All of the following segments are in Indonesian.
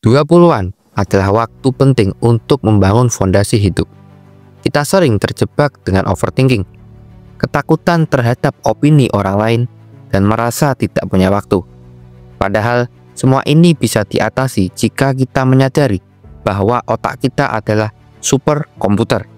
20-an adalah waktu penting untuk membangun fondasi hidup. Kita sering terjebak dengan overthinking, ketakutan terhadap opini orang lain, dan merasa tidak punya waktu. Padahal, semua ini bisa diatasi jika kita menyadari bahwa otak kita adalah super komputer.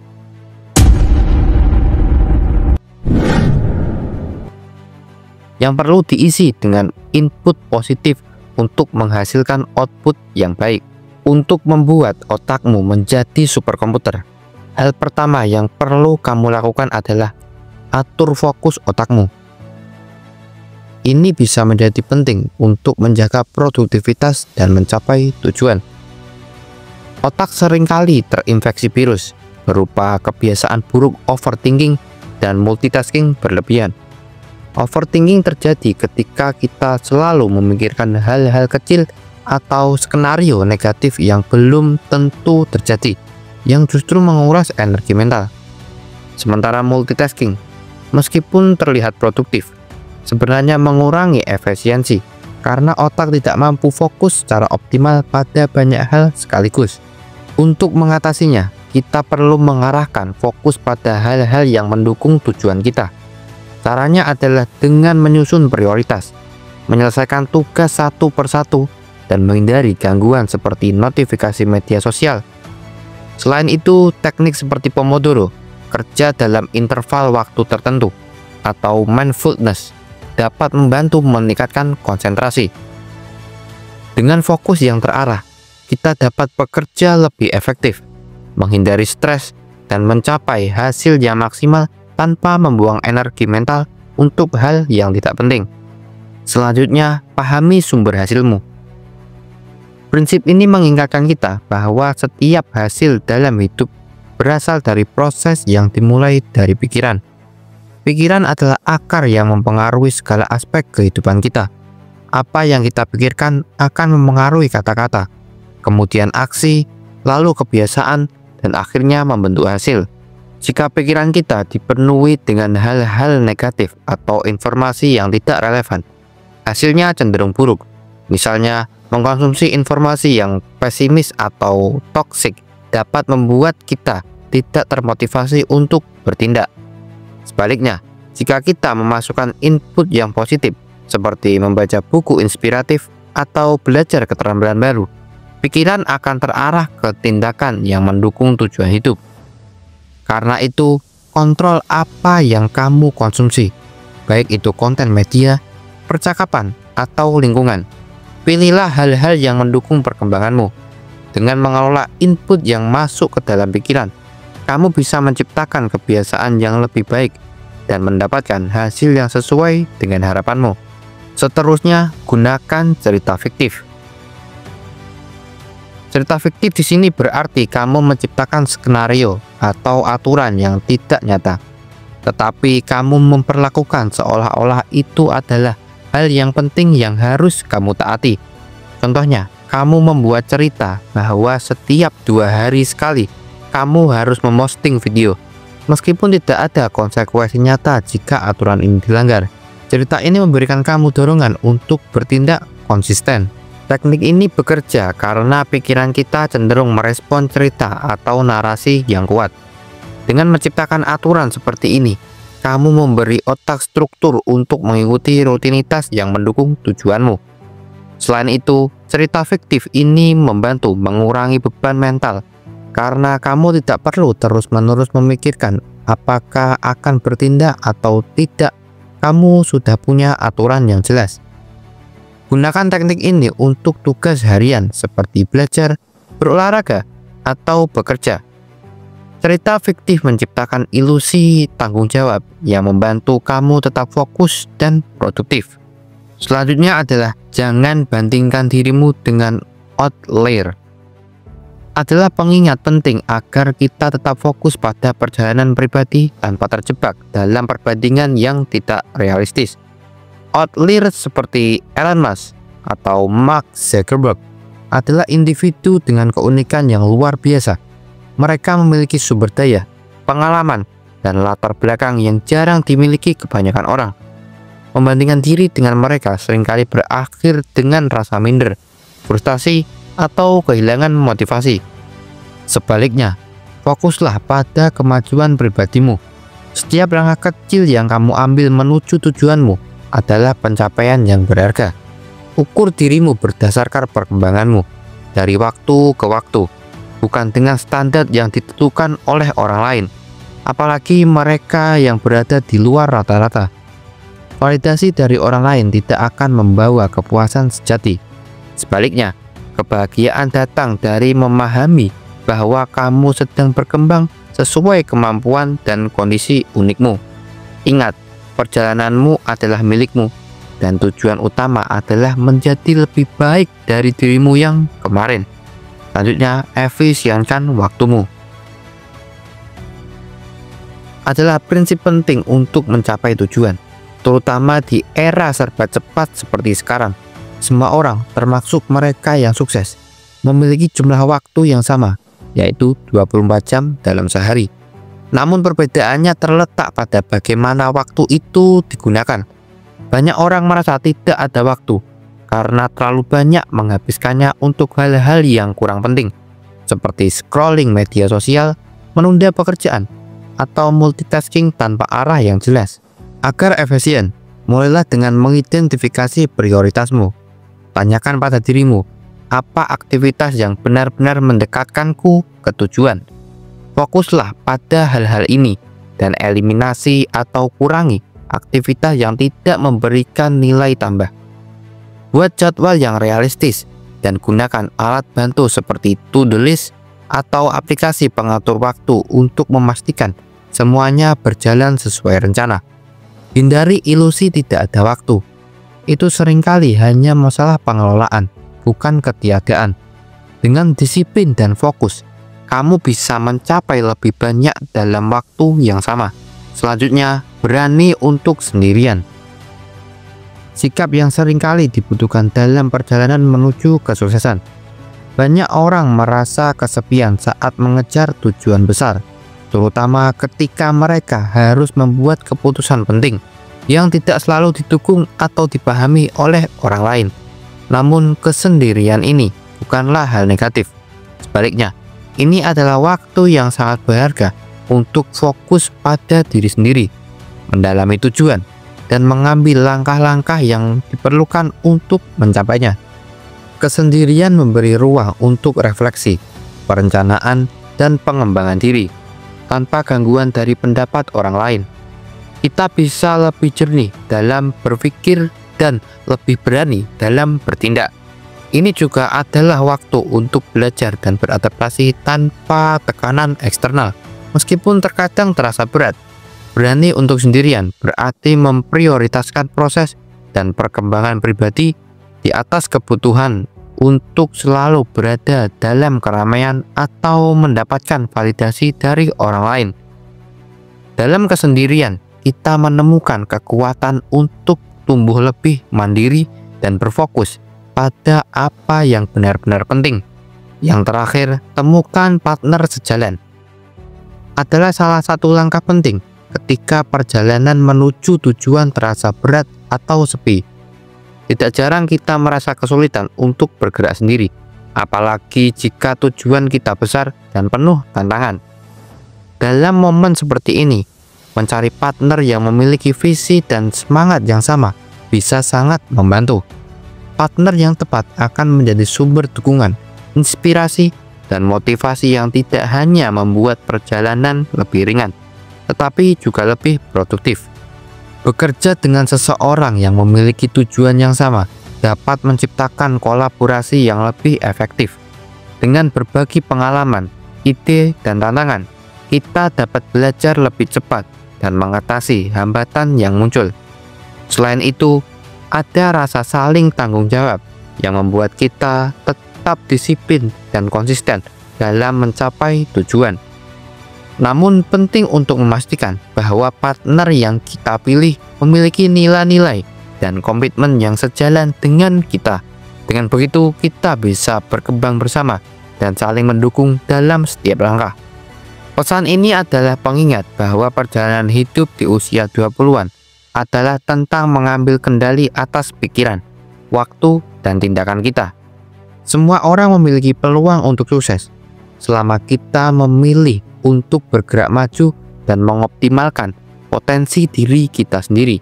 Yang perlu diisi dengan input positif untuk menghasilkan output yang baik. Untuk membuat otakmu menjadi superkomputer, hal pertama yang perlu kamu lakukan adalah atur fokus otakmu. Ini bisa menjadi penting untuk menjaga produktivitas dan mencapai tujuan. Otak seringkali terinfeksi virus berupa kebiasaan buruk overthinking dan multitasking berlebihan. Overthinking terjadi ketika kita selalu memikirkan hal-hal kecil atau skenario negatif yang belum tentu terjadi, yang justru menguras energi mental. Sementara multitasking, meskipun terlihat produktif, sebenarnya mengurangi efisiensi karena otak tidak mampu fokus secara optimal pada banyak hal sekaligus. Untuk mengatasinya, kita perlu mengarahkan fokus pada hal-hal yang mendukung tujuan kita. Caranya adalah dengan menyusun prioritas, menyelesaikan tugas satu persatu, dan menghindari gangguan seperti notifikasi media sosial. Selain itu, teknik seperti Pomodoro, kerja dalam interval waktu tertentu, atau mindfulness dapat membantu meningkatkan konsentrasi. Dengan fokus yang terarah, kita dapat bekerja lebih efektif, menghindari stres, dan mencapai hasil yang maksimal tanpa membuang energi mental untuk hal yang tidak penting. Selanjutnya, pahami sumber hasilmu. Prinsip ini mengingatkan kita bahwa setiap hasil dalam hidup berasal dari proses yang dimulai dari pikiran. Pikiran adalah akar yang mempengaruhi segala aspek kehidupan kita. Apa yang kita pikirkan akan mempengaruhi kata-kata, kemudian aksi, lalu kebiasaan, dan akhirnya membentuk hasil. Jika pikiran kita dipenuhi dengan hal-hal negatif atau informasi yang tidak relevan, hasilnya cenderung buruk. Misalnya, mengkonsumsi informasi yang pesimis atau toksik dapat membuat kita tidak termotivasi untuk bertindak. Sebaliknya, jika kita memasukkan input yang positif, seperti membaca buku inspiratif atau belajar keterampilan baru, pikiran akan terarah ke tindakan yang mendukung tujuan hidup. Karena itu, kontrol apa yang kamu konsumsi, baik itu konten media, percakapan, atau lingkungan. Pilihlah hal-hal yang mendukung perkembanganmu. Dengan mengelola input yang masuk ke dalam pikiran, kamu bisa menciptakan kebiasaan yang lebih baik dan mendapatkan hasil yang sesuai dengan harapanmu. Seterusnya, gunakan cerita fiktif. Cerita fiktif di sini berarti kamu menciptakan skenario atau aturan yang tidak nyata, tetapi kamu memperlakukan seolah-olah itu adalah hal yang penting yang harus kamu taati. Contohnya, kamu membuat cerita bahwa setiap 2 hari sekali kamu harus memposting video, meskipun tidak ada konsekuensi nyata jika aturan ini dilanggar. Cerita ini memberikan kamu dorongan untuk bertindak konsisten. Teknik ini bekerja karena pikiran kita cenderung merespon cerita atau narasi yang kuat. Dengan menciptakan aturan seperti ini, kamu memberi otak struktur untuk mengikuti rutinitas yang mendukung tujuanmu. Selain itu, cerita fiktif ini membantu mengurangi beban mental karena kamu tidak perlu terus-menerus memikirkan apakah akan bertindak atau tidak. Kamu sudah punya aturan yang jelas. Gunakan teknik ini untuk tugas harian seperti belajar, berolahraga, atau bekerja. Cerita fiktif menciptakan ilusi tanggung jawab yang membantu kamu tetap fokus dan produktif. Selanjutnya adalah jangan bandingkan dirimu dengan outlier. Adalah pengingat penting agar kita tetap fokus pada perjalanan pribadi tanpa terjebak dalam perbandingan yang tidak realistis. Outlier seperti Elon Musk atau Mark Zuckerberg adalah individu dengan keunikan yang luar biasa. Mereka memiliki sumber daya, pengalaman, dan latar belakang yang jarang dimiliki kebanyakan orang. Membandingkan diri dengan mereka seringkali berakhir dengan rasa minder, frustasi, atau kehilangan motivasi. Sebaliknya, fokuslah pada kemajuan pribadimu. Setiap langkah kecil yang kamu ambil menuju tujuanmu adalah pencapaian yang berharga. Ukur dirimu berdasarkan perkembanganmu dari waktu ke waktu, bukan dengan standar yang ditentukan oleh orang lain, apalagi mereka yang berada di luar rata-rata. Validasi dari orang lain tidak akan membawa kepuasan sejati. Sebaliknya, kebahagiaan datang dari memahami bahwa kamu sedang berkembang sesuai kemampuan dan kondisi unikmu. Ingat, perjalananmu adalah milikmu, dan tujuan utama adalah menjadi lebih baik dari dirimu yang kemarin. Selanjutnya, efisienkan waktumu. Adalah prinsip penting untuk mencapai tujuan, terutama di era serba cepat seperti sekarang. Semua orang, termasuk mereka yang sukses, memiliki jumlah waktu yang sama, yaitu 24 jam dalam sehari. Namun perbedaannya terletak pada bagaimana waktu itu digunakan. Banyak orang merasa tidak ada waktu karena terlalu banyak menghabiskannya untuk hal-hal yang kurang penting, seperti scrolling media sosial, menunda pekerjaan, atau multitasking tanpa arah yang jelas. Agar efisien, mulailah dengan mengidentifikasi prioritasmu. Tanyakan pada dirimu, apa aktivitas yang benar-benar mendekatkanku ke tujuan? Fokuslah pada hal-hal ini dan eliminasi atau kurangi aktivitas yang tidak memberikan nilai tambah. Buat jadwal yang realistis dan gunakan alat bantu seperti to-do list atau aplikasi pengatur waktu untuk memastikan semuanya berjalan sesuai rencana. Hindari ilusi tidak ada waktu. Itu seringkali hanya masalah pengelolaan, bukan ketiadaan. Dengan disiplin dan fokus, kamu bisa mencapai lebih banyak dalam waktu yang sama. Selanjutnya, berani untuk sendirian. Sikap yang seringkali dibutuhkan dalam perjalanan menuju kesuksesan. Banyak orang merasa kesepian saat mengejar tujuan besar, terutama ketika mereka harus membuat keputusan penting yang tidak selalu didukung atau dipahami oleh orang lain. Namun kesendirian ini bukanlah hal negatif. Sebaliknya, ini adalah waktu yang sangat berharga untuk fokus pada diri sendiri, mendalami tujuan, dan mengambil langkah-langkah yang diperlukan untuk mencapainya. Kesendirian memberi ruang untuk refleksi, perencanaan, dan pengembangan diri tanpa gangguan dari pendapat orang lain. Kita bisa lebih jernih dalam berpikir dan lebih berani dalam bertindak. Ini juga adalah waktu untuk belajar dan beradaptasi tanpa tekanan eksternal. Meskipun terkadang terasa berat, berani untuk sendirian berarti memprioritaskan proses dan perkembangan pribadi di atas kebutuhan untuk selalu berada dalam keramaian atau mendapatkan validasi dari orang lain. Dalam kesendirian, kita menemukan kekuatan untuk tumbuh lebih mandiri dan berfokus pada apa yang benar-benar penting. Yang terakhir, temukan partner sejalan. Adalah salah satu langkah penting ketika perjalanan menuju tujuan terasa berat atau sepi. Tidak jarang kita merasa kesulitan untuk bergerak sendiri, apalagi jika tujuan kita besar dan penuh tantangan. Dalam momen seperti ini, mencari partner yang memiliki visi dan semangat yang sama bisa sangat membantu. Partner yang tepat akan menjadi sumber dukungan, inspirasi, dan motivasi yang tidak hanya membuat perjalanan lebih ringan, tetapi juga lebih produktif. Bekerja dengan seseorang yang memiliki tujuan yang sama dapat menciptakan kolaborasi yang lebih efektif. Dengan berbagi pengalaman, ide, dan tantangan, kita dapat belajar lebih cepat dan mengatasi hambatan yang muncul. Selain itu, ada rasa saling tanggung jawab yang membuat kita tetap disiplin dan konsisten dalam mencapai tujuan. Namun penting untuk memastikan bahwa partner yang kita pilih memiliki nilai-nilai dan komitmen yang sejalan dengan kita. Dengan begitu, kita bisa berkembang bersama dan saling mendukung dalam setiap langkah. Pesan ini adalah pengingat bahwa perjalanan hidup di usia 20-an adalah tentang mengambil kendali atas pikiran, waktu, dan tindakan kita. Semua orang memiliki peluang untuk sukses selama kita memilih untuk bergerak maju dan mengoptimalkan potensi diri kita sendiri.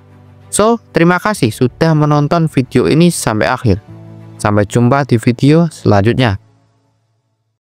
So, terima kasih sudah menonton video ini sampai akhir. Sampai jumpa di video selanjutnya.